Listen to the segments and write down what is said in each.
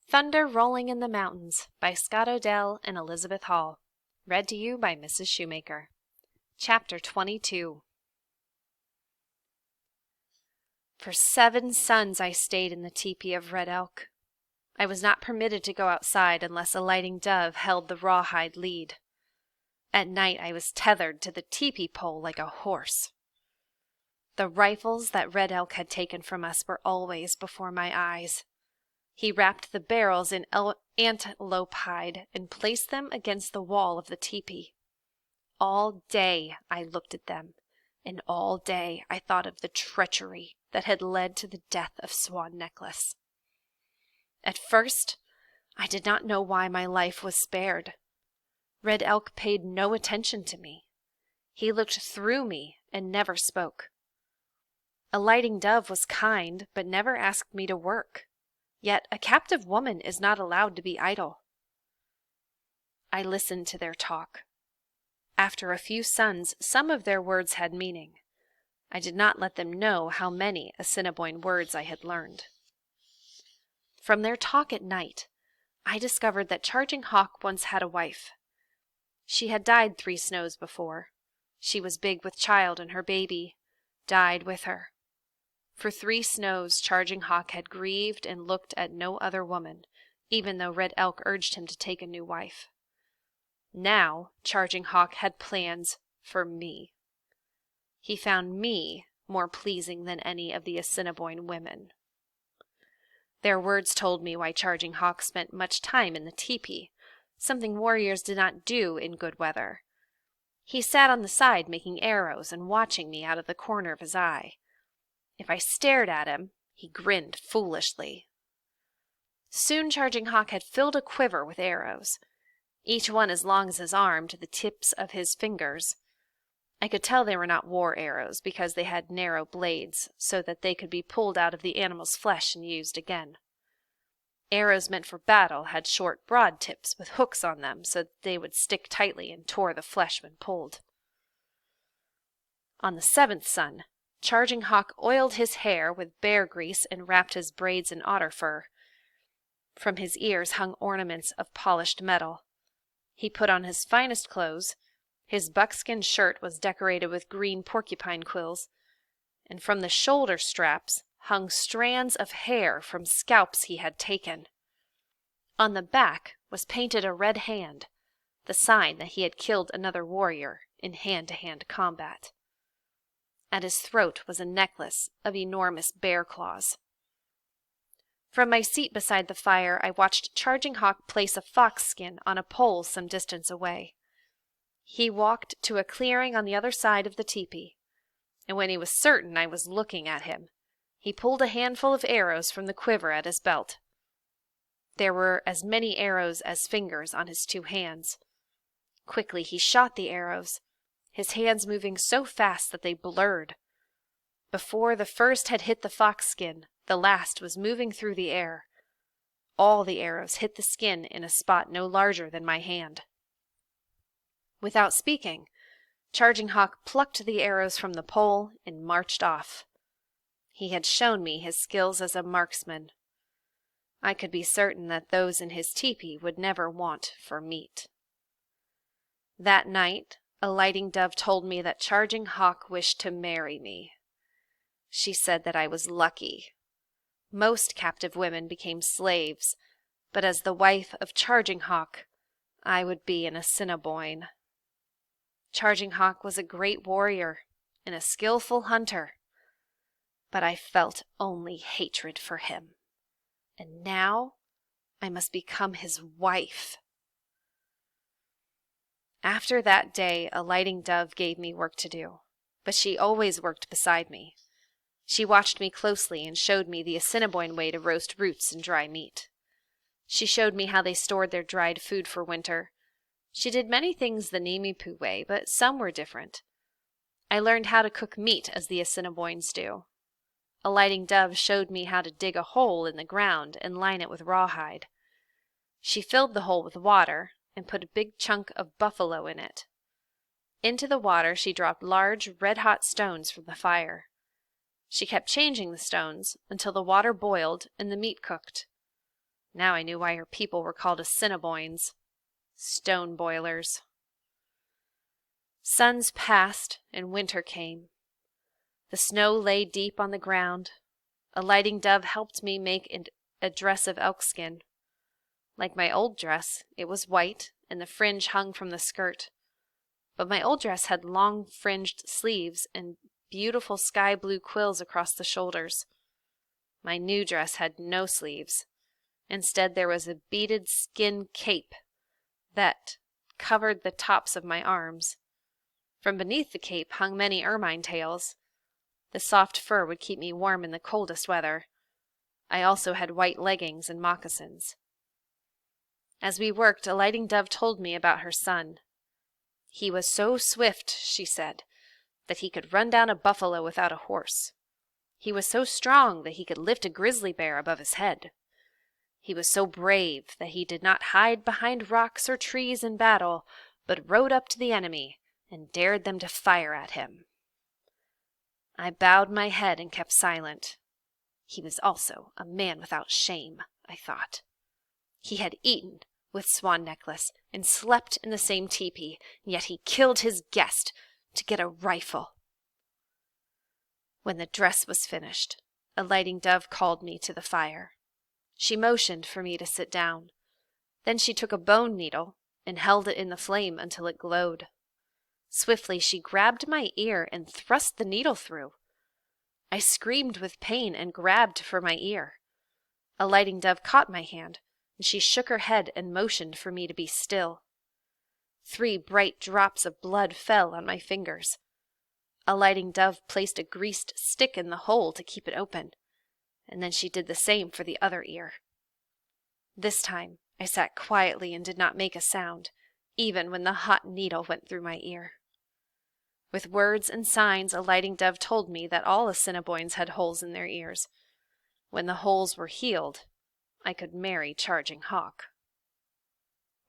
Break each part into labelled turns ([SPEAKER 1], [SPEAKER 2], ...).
[SPEAKER 1] Thunder Rolling in the Mountains by Scott Odell and Elizabeth Hall. Read to you by Mrs. Shoemaker. Chapter 22. For 7 suns I stayed in the tepee of Red Elk. I was not permitted to go outside unless a lighting dove held the rawhide lead. At night I was tethered to the tepee pole like a horse. The rifles that Red Elk had taken from us were always before my eyes. He wrapped the barrels in antelope hide and placed them against the wall of the tepee. All day I looked at them, and all day I thought of the treachery that had led to the death of Swan Necklace. At first, I did not know why my life was spared. Red Elk paid no attention to me. He looked through me and never spoke. A lighting dove was kind, but never asked me to work. Yet a captive woman is not allowed to be idle. I listened to their talk. After a few suns, some of their words had meaning. I did not let them know how many Assiniboine words I had learned. From their talk at night, I discovered that Charging Hawk once had a wife. She had died 3 snows before. She was big with child, and her baby died with her. For 3 snows, Charging Hawk had grieved and looked at no other woman, even though Red Elk urged him to take a new wife. Now, Charging Hawk had plans for me. He found me more pleasing than any of the Assiniboine women. Their words told me why Charging Hawk spent much time in the tepee, something warriors did not do in good weather. He sat on the side making arrows and watching me out of the corner of his eye. If I stared at him, he grinned foolishly. Soon Charging Hawk had filled a quiver with arrows, each one as long as his arm to the tips of his fingers. I could tell they were not war arrows because they had narrow blades so that they could be pulled out of the animal's flesh and used again. Arrows meant for battle had short, broad tips with hooks on them so that they would stick tightly and tore the flesh when pulled. On the 7th sun, Charging Hawk oiled his hair with bear grease and wrapped his braids in otter fur. From his ears hung ornaments of polished metal. He put on his finest clothes. His buckskin shirt was decorated with green porcupine quills, and from the shoulder straps hung strands of hair from scalps he had taken. On the back was painted a red hand, the sign that he had killed another warrior in hand-to-hand combat. At his throat was a necklace of enormous bear claws. From my seat beside the fire, I watched Charging Hawk place a fox skin on a pole some distance away. He walked to a clearing on the other side of the tepee, and when he was certain I was looking at him, he pulled a handful of arrows from the quiver at his belt. There were as many arrows as fingers on his 2 hands. Quickly he shot the arrows, his hands moving so fast that they blurred. Before the first had hit the fox skin, the last was moving through the air. All the arrows hit the skin in a spot no larger than my hand. Without speaking, Charging Hawk plucked the arrows from the pole and marched off. He had shown me his skills as a marksman. I could be certain that those in his tepee would never want for meat. That night, a lighting dove told me that Charging Hawk wished to marry me. She said that I was lucky. Most captive women became slaves, but as the wife of Charging Hawk, I would be an Assiniboine. Charging Hawk was a great warrior and a skillful hunter, but I felt only hatred for him. And now I must become his wife. After that day, a lighting dove gave me work to do, but she always worked beside me. She watched me closely and showed me the Assiniboine way to roast roots and dry meat. She showed me how they stored their dried food for winter. She did many things the Nimipu way, but some were different. I learned how to cook meat as the Assiniboines do. A lighting dove showed me how to dig a hole in the ground and line it with rawhide. She filled the hole with water and put a big chunk of buffalo in it. Into the water she dropped large, red-hot stones from the fire. She kept changing the stones until the water boiled and the meat cooked. Now I knew why her people were called Assiniboines, stone boilers. Suns passed and winter came. The snow lay deep on the ground. A lighting dove helped me make a dress of elkskin. Like my old dress, it was white, and the fringe hung from the skirt. But my old dress had long fringed sleeves and beautiful sky blue quills across the shoulders. My new dress had no sleeves. Instead, there was a beaded skin cape that covered the tops of my arms. From beneath the cape hung many ermine tails. The soft fur would keep me warm in the coldest weather. I also had white leggings and moccasins. As we worked, a lighting dove told me about her son. He was so swift, she said, that he could run down a buffalo without a horse. He was so strong that he could lift a grizzly bear above his head. He was so brave that he did not hide behind rocks or trees in battle, but rode up to the enemy and dared them to fire at him. I bowed my head and kept silent. He was also a man without shame, I thought. He had eaten with Swan Necklace and slept in the same teepee, and yet he killed his guest to get a rifle. When the dress was finished, a lighting dove called me to the fire. She motioned for me to sit down. Then she took a bone needle and held it in the flame until it glowed. Swiftly she grabbed my ear and thrust the needle through. I screamed with pain and grabbed for my ear. A lighting dove caught my hand, and she shook her head and motioned for me to be still. 3 bright drops of blood fell on my fingers. A lighting dove placed a greased stick in the hole to keep it open, and then she did the same for the other ear. This time I sat quietly and did not make a sound, even when the hot needle went through my ear. With words and signs, a lighting dove told me that all Assiniboines had holes in their ears. When the holes were healed, I could marry Charging Hawk.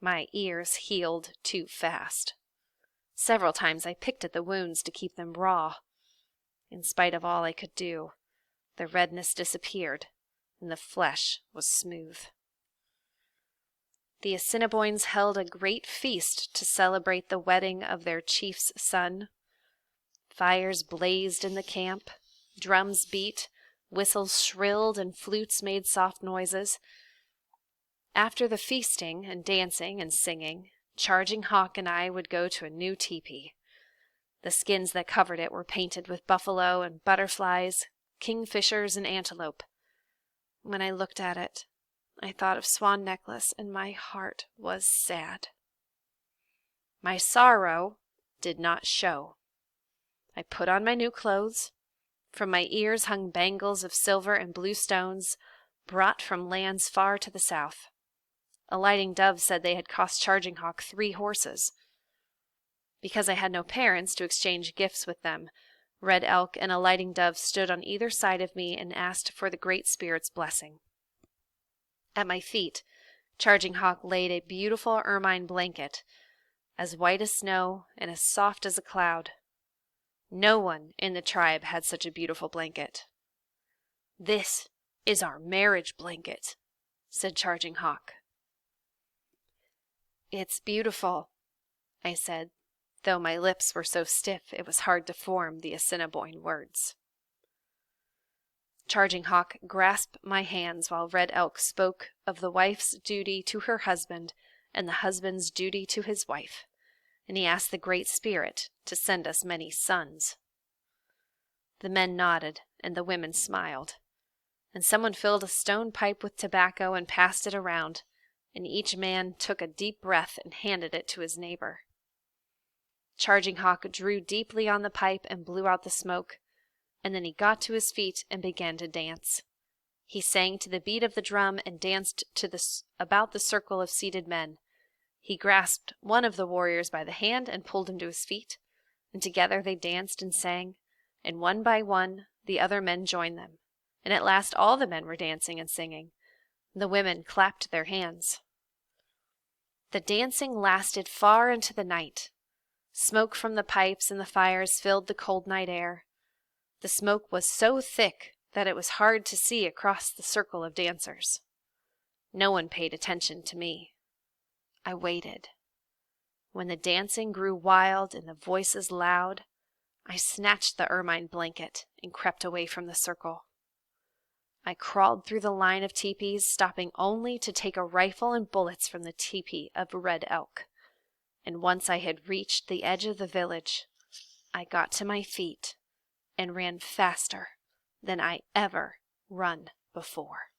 [SPEAKER 1] My ears healed too fast. Several times I picked at the wounds to keep them raw. In spite of all I could do, the redness disappeared, and the flesh was smooth. The Assiniboines held a great feast to celebrate the wedding of their chief's son. Fires blazed in the camp, drums beat, whistles shrilled, and flutes made soft noises. After the feasting and dancing and singing, Charging Hawk and I would go to a new teepee. The skins that covered it were painted with buffalo and butterflies, kingfishers and antelope. When I looked at it, I thought of Swan Necklace, and my heart was sad. My sorrow did not show. I put on my new clothes. From my ears hung bangles of silver and blue stones, brought from lands far to the south. A lighting dove said they had cost Charging Hawk 3 horses. Because I had no parents to exchange gifts with them, Red Elk and a lighting dove stood on either side of me and asked for the Great Spirit's blessing. At my feet, Charging Hawk laid a beautiful ermine blanket, as white as snow and as soft as a cloud. No one in the tribe had such a beautiful blanket. "This is our marriage blanket," said Charging Hawk. "It's beautiful," I said, though my lips were so stiff it was hard to form the Assiniboine words. Charging Hawk grasped my hands while Red Elk spoke of the wife's duty to her husband and the husband's duty to his wife, and he asked the Great Spirit to send us many sons. The men nodded, and the women smiled, and someone filled a stone pipe with tobacco and passed it around, and each man took a deep breath and handed it to his neighbor. Charging Hawk drew deeply on the pipe and blew out the smoke, and then he got to his feet and began to dance. He sang to the beat of the drum and danced about the circle of seated men. He grasped one of the warriors by the hand and pulled him to his feet, and together they danced and sang, and one by one the other men joined them, and at last all the men were dancing and singing. The women clapped their hands. The dancing lasted far into the night. Smoke from the pipes and the fires filled the cold night air. The smoke was so thick that it was hard to see across the circle of dancers. No one paid attention to me. I waited. When the dancing grew wild and the voices loud, I snatched the ermine blanket and crept away from the circle. I crawled through the line of teepees, stopping only to take a rifle and bullets from the teepee of Red Elk. And once I had reached the edge of the village, I got to my feet and ran faster than I ever run before.